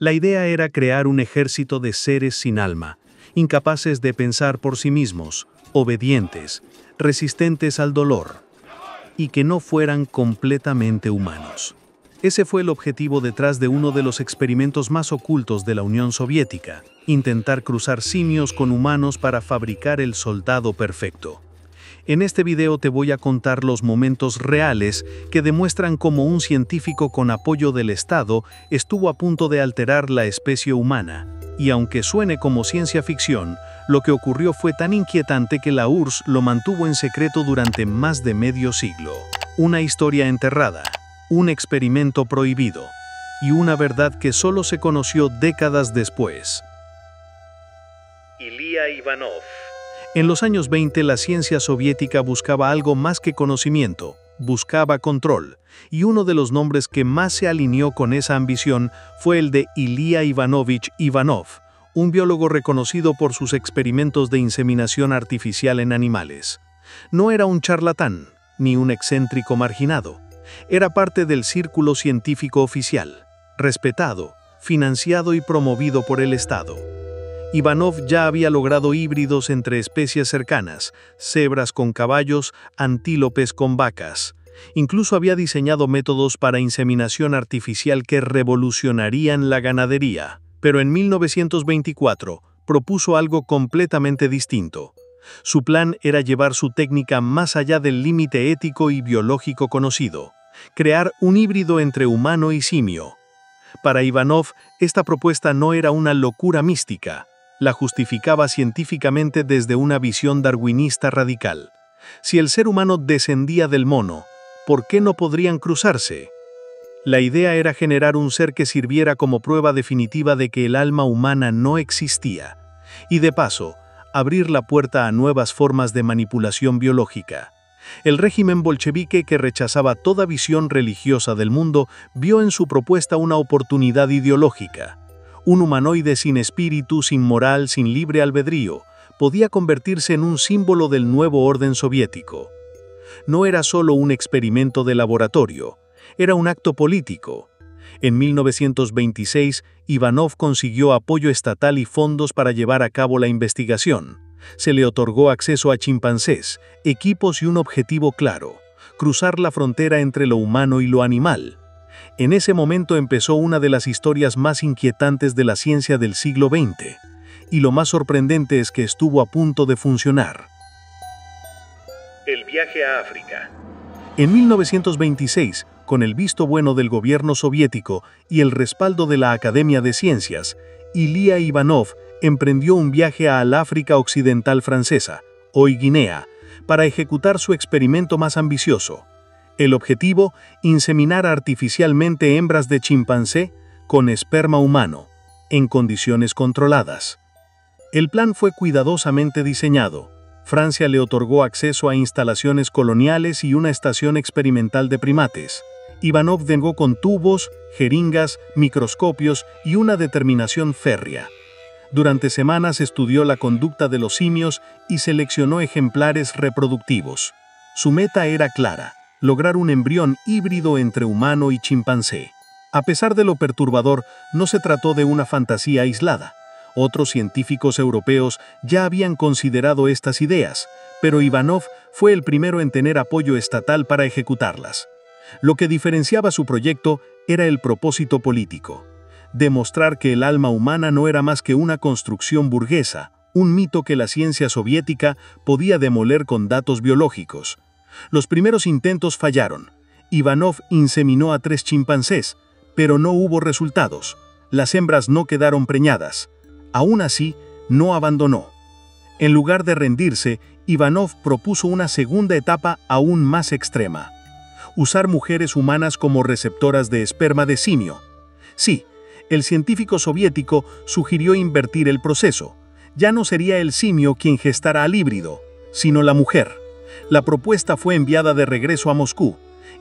La idea era crear un ejército de seres sin alma, incapaces de pensar por sí mismos, obedientes, resistentes al dolor, y que no fueran completamente humanos. Ese fue el objetivo detrás de uno de los experimentos más ocultos de la Unión Soviética, intentar cruzar simios con humanos para fabricar el soldado perfecto. En este video te voy a contar los momentos reales que demuestran cómo un científico con apoyo del Estado estuvo a punto de alterar la especie humana, y aunque suene como ciencia ficción, lo que ocurrió fue tan inquietante que la URSS lo mantuvo en secreto durante más de medio siglo. Una historia enterrada, un experimento prohibido, y una verdad que solo se conoció décadas después. Ilya Ivanov. En los años 20 la ciencia soviética buscaba algo más que conocimiento, buscaba control, y uno de los nombres que más se alineó con esa ambición fue el de Ilya Ivanovich Ivanov, un biólogo reconocido por sus experimentos de inseminación artificial en animales. No era un charlatán, ni un excéntrico marginado. Era parte del círculo científico oficial, respetado, financiado y promovido por el Estado. Ivanov ya había logrado híbridos entre especies cercanas, cebras con caballos, antílopes con vacas. Incluso había diseñado métodos para inseminación artificial que revolucionarían la ganadería. Pero en 1924 propuso algo completamente distinto. Su plan era llevar su técnica más allá del límite ético y biológico conocido, crear un híbrido entre humano y simio. Para Ivanov, esta propuesta no era una locura mística. La justificaba científicamente desde una visión darwinista radical. Si el ser humano descendía del mono, ¿por qué no podrían cruzarse? La idea era generar un ser que sirviera como prueba definitiva de que el alma humana no existía, y de paso, abrir la puerta a nuevas formas de manipulación biológica. El régimen bolchevique, que rechazaba toda visión religiosa del mundo, vio en su propuesta una oportunidad ideológica. Un humanoide sin espíritu, sin moral, sin libre albedrío, podía convertirse en un símbolo del nuevo orden soviético. No era solo un experimento de laboratorio, era un acto político. En 1926, Ivanov consiguió apoyo estatal y fondos para llevar a cabo la investigación. Se le otorgó acceso a chimpancés, equipos y un objetivo claro: cruzar la frontera entre lo humano y lo animal. En ese momento empezó una de las historias más inquietantes de la ciencia del siglo XX, y lo más sorprendente es que estuvo a punto de funcionar. El viaje a África. En 1926, con el visto bueno del gobierno soviético y el respaldo de la Academia de Ciencias, Ilya Ivanov emprendió un viaje al África Occidental Francesa, hoy Guinea, para ejecutar su experimento más ambicioso. El objetivo: inseminar artificialmente hembras de chimpancé con esperma humano, en condiciones controladas. El plan fue cuidadosamente diseñado. Francia le otorgó acceso a instalaciones coloniales y una estación experimental de primates. Ivanov vengó con tubos, jeringas, microscopios y una determinación férrea. Durante semanas estudió la conducta de los simios y seleccionó ejemplares reproductivos. Su meta era clara: lograr un embrión híbrido entre humano y chimpancé. A pesar de lo perturbador, no se trató de una fantasía aislada. Otros científicos europeos ya habían considerado estas ideas, pero Ivanov fue el primero en tener apoyo estatal para ejecutarlas. Lo que diferenciaba su proyecto era el propósito político: demostrar que el alma humana no era más que una construcción burguesa, un mito que la ciencia soviética podía demoler con datos biológicos. Los primeros intentos fallaron. Ivanov inseminó a 3 chimpancés, pero no hubo resultados. Las hembras no quedaron preñadas. Aún así, no abandonó. En lugar de rendirse, Ivanov propuso una segunda etapa aún más extrema: usar mujeres humanas como receptoras de esperma de simio. Sí, el científico soviético sugirió invertir el proceso. Ya no sería el simio quien gestara al híbrido, sino la mujer. La propuesta fue enviada de regreso a Moscú,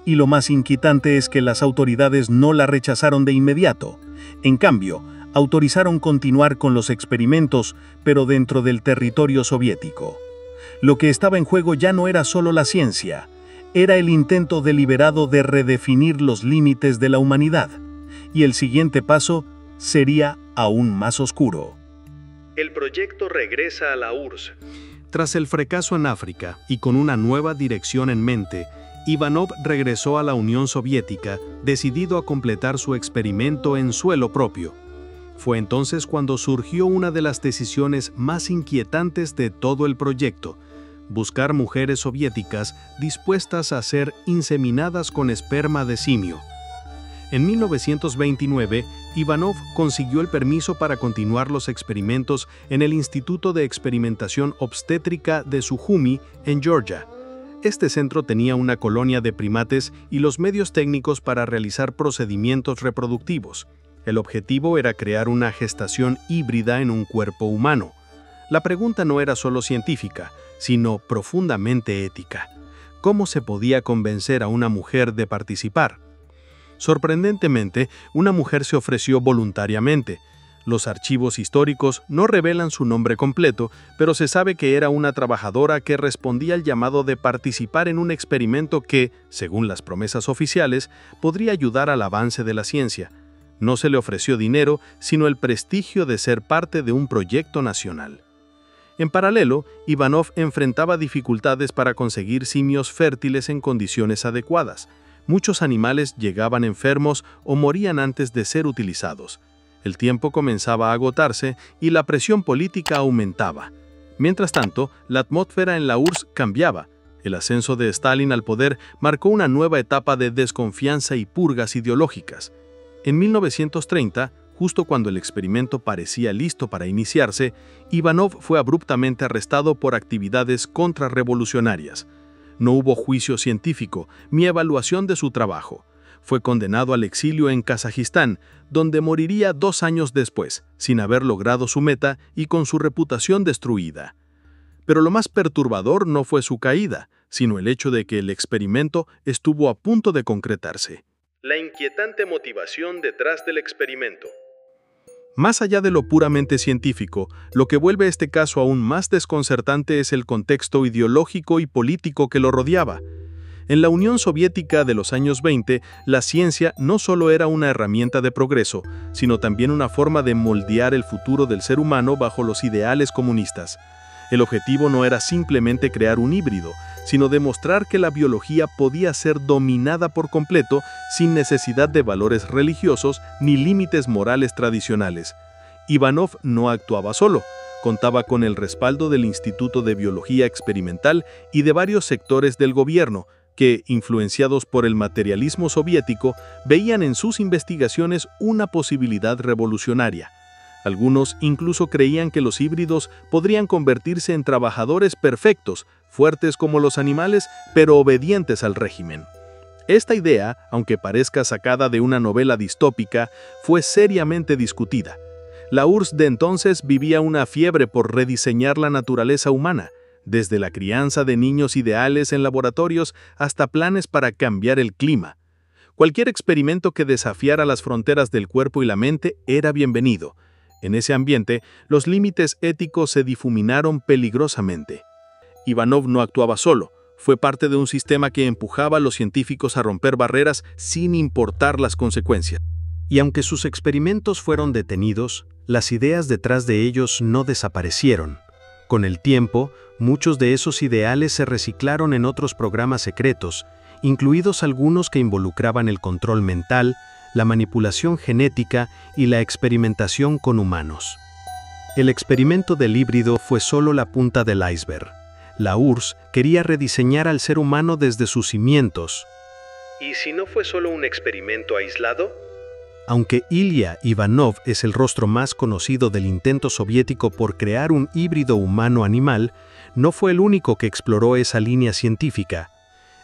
y lo más inquietante es que las autoridades no la rechazaron de inmediato. En cambio, autorizaron continuar con los experimentos, pero dentro del territorio soviético. Lo que estaba en juego ya no era solo la ciencia, era el intento deliberado de redefinir los límites de la humanidad. Y el siguiente paso sería aún más oscuro. El proyecto regresa a la URSS. Tras el fracaso en África y con una nueva dirección en mente, Ivanov regresó a la Unión Soviética, decidido a completar su experimento en suelo propio. Fue entonces cuando surgió una de las decisiones más inquietantes de todo el proyecto: buscar mujeres soviéticas dispuestas a ser inseminadas con esperma de simio. En 1929, Ivanov consiguió el permiso para continuar los experimentos en el Instituto de Experimentación Obstétrica de Sukhumi, en Georgia. Este centro tenía una colonia de primates y los medios técnicos para realizar procedimientos reproductivos. El objetivo era crear una gestación híbrida en un cuerpo humano. La pregunta no era solo científica, sino profundamente ética. ¿Cómo se podía convencer a una mujer de participar? Sorprendentemente, una mujer se ofreció voluntariamente. Los archivos históricos no revelan su nombre completo, pero se sabe que era una trabajadora que respondía al llamado de participar en un experimento que, según las promesas oficiales, podría ayudar al avance de la ciencia. No se le ofreció dinero, sino el prestigio de ser parte de un proyecto nacional. En paralelo, Ivanov enfrentaba dificultades para conseguir simios fértiles en condiciones adecuadas. Muchos animales llegaban enfermos o morían antes de ser utilizados. El tiempo comenzaba a agotarse y la presión política aumentaba. Mientras tanto, la atmósfera en la URSS cambiaba. El ascenso de Stalin al poder marcó una nueva etapa de desconfianza y purgas ideológicas. En 1930, justo cuando el experimento parecía listo para iniciarse, Ivanov fue abruptamente arrestado por actividades contrarrevolucionarias. No hubo juicio científico ni evaluación de su trabajo. Fue condenado al exilio en Kazajistán, donde moriría 2 años después, sin haber logrado su meta y con su reputación destruida. Pero lo más perturbador no fue su caída, sino el hecho de que el experimento estuvo a punto de concretarse. La inquietante motivación detrás del experimento. Más allá de lo puramente científico, lo que vuelve este caso aún más desconcertante es el contexto ideológico y político que lo rodeaba. En la Unión Soviética de los años 20, la ciencia no solo era una herramienta de progreso, sino también una forma de moldear el futuro del ser humano bajo los ideales comunistas. El objetivo no era simplemente crear un híbrido, sino demostrar que la biología podía ser dominada por completo sin necesidad de valores religiosos ni límites morales tradicionales. Ivanov no actuaba solo, contaba con el respaldo del Instituto de Biología Experimental y de varios sectores del gobierno, que, influenciados por el materialismo soviético, veían en sus investigaciones una posibilidad revolucionaria. Algunos incluso creían que los híbridos podrían convertirse en trabajadores perfectos, fuertes como los animales, pero obedientes al régimen. Esta idea, aunque parezca sacada de una novela distópica, fue seriamente discutida. La URSS de entonces vivía una fiebre por rediseñar la naturaleza humana, desde la crianza de niños ideales en laboratorios hasta planes para cambiar el clima. Cualquier experimento que desafiara las fronteras del cuerpo y la mente era bienvenido. En ese ambiente, los límites éticos se difuminaron peligrosamente. Ivanov no actuaba solo, fue parte de un sistema que empujaba a los científicos a romper barreras sin importar las consecuencias. Y aunque sus experimentos fueron detenidos, las ideas detrás de ellos no desaparecieron. Con el tiempo, muchos de esos ideales se reciclaron en otros programas secretos, incluidos algunos que involucraban el control mental, la manipulación genética y la experimentación con humanos. El experimento del híbrido fue solo la punta del iceberg. La URSS quería rediseñar al ser humano desde sus cimientos. ¿Y si no fue solo un experimento aislado? Aunque Ilya Ivanov es el rostro más conocido del intento soviético por crear un híbrido humano-animal, no fue el único que exploró esa línea científica.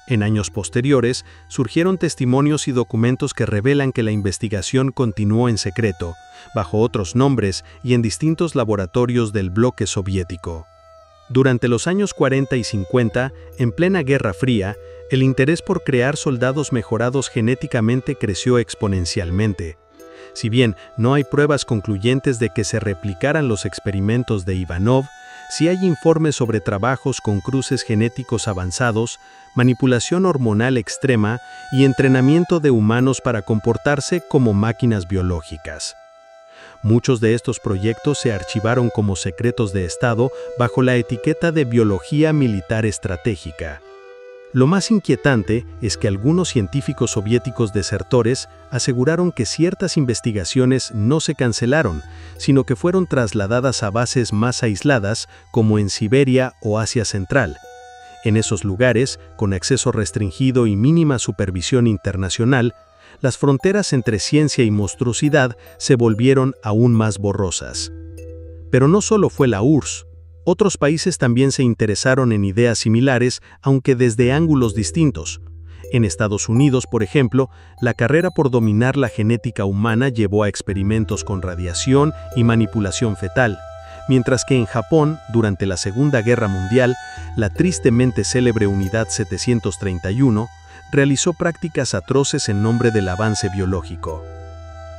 En años posteriores, surgieron testimonios y documentos que revelan que la investigación continuó en secreto, bajo otros nombres y en distintos laboratorios del bloque soviético. Durante los años 40 y 50, en plena Guerra Fría, el interés por crear soldados mejorados genéticamente creció exponencialmente. Si bien no hay pruebas concluyentes de que se replicaran los experimentos de Ivanov, sí hay informes sobre trabajos con cruces genéticos avanzados, manipulación hormonal extrema y entrenamiento de humanos para comportarse como máquinas biológicas. Muchos de estos proyectos se archivaron como secretos de Estado bajo la etiqueta de biología militar estratégica. Lo más inquietante es que algunos científicos soviéticos desertores aseguraron que ciertas investigaciones no se cancelaron, sino que fueron trasladadas a bases más aisladas, como en Siberia o Asia Central. En esos lugares, con acceso restringido y mínima supervisión internacional, las fronteras entre ciencia y monstruosidad se volvieron aún más borrosas. Pero no solo fue la URSS. Otros países también se interesaron en ideas similares, aunque desde ángulos distintos. En Estados Unidos, por ejemplo, la carrera por dominar la genética humana llevó a experimentos con radiación y manipulación fetal, mientras que en Japón, durante la Segunda Guerra Mundial, la tristemente célebre Unidad 731 realizó prácticas atroces en nombre del avance biológico.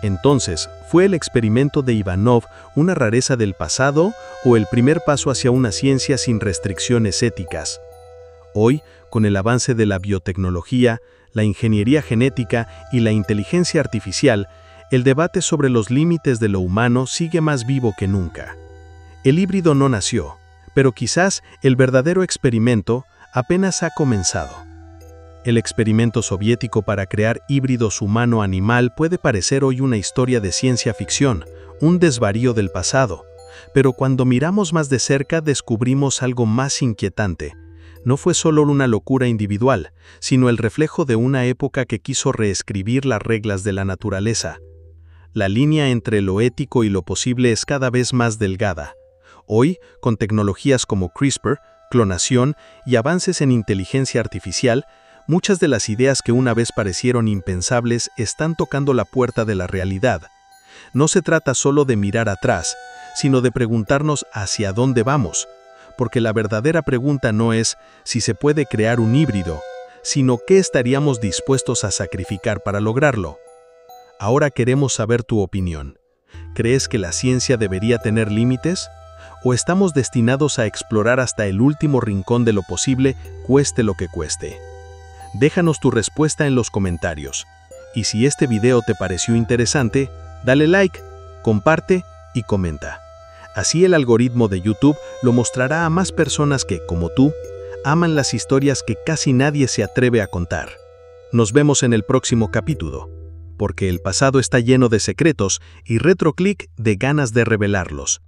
Entonces, ¿fue el experimento de Ivanov una rareza del pasado o el primer paso hacia una ciencia sin restricciones éticas? Hoy, con el avance de la biotecnología, la ingeniería genética y la inteligencia artificial, el debate sobre los límites de lo humano sigue más vivo que nunca. El híbrido no nació, pero quizás el verdadero experimento apenas ha comenzado. El experimento soviético para crear híbridos humano-animal puede parecer hoy una historia de ciencia ficción, un desvarío del pasado, pero cuando miramos más de cerca descubrimos algo más inquietante. No fue solo una locura individual, sino el reflejo de una época que quiso reescribir las reglas de la naturaleza. La línea entre lo ético y lo posible es cada vez más delgada. Hoy, con tecnologías como CRISPR, clonación y avances en inteligencia artificial, muchas de las ideas que una vez parecieron impensables están tocando la puerta de la realidad. No se trata solo de mirar atrás, sino de preguntarnos hacia dónde vamos, porque la verdadera pregunta no es si se puede crear un híbrido, sino qué estaríamos dispuestos a sacrificar para lograrlo. Ahora queremos saber tu opinión. ¿Crees que la ciencia debería tener límites? ¿O estamos destinados a explorar hasta el último rincón de lo posible, cueste lo que cueste? Déjanos tu respuesta en los comentarios. Y si este video te pareció interesante, dale like, comparte y comenta. Así el algoritmo de YouTube lo mostrará a más personas que, como tú, aman las historias que casi nadie se atreve a contar. Nos vemos en el próximo capítulo, porque el pasado está lleno de secretos y RetroClick de ganas de revelarlos.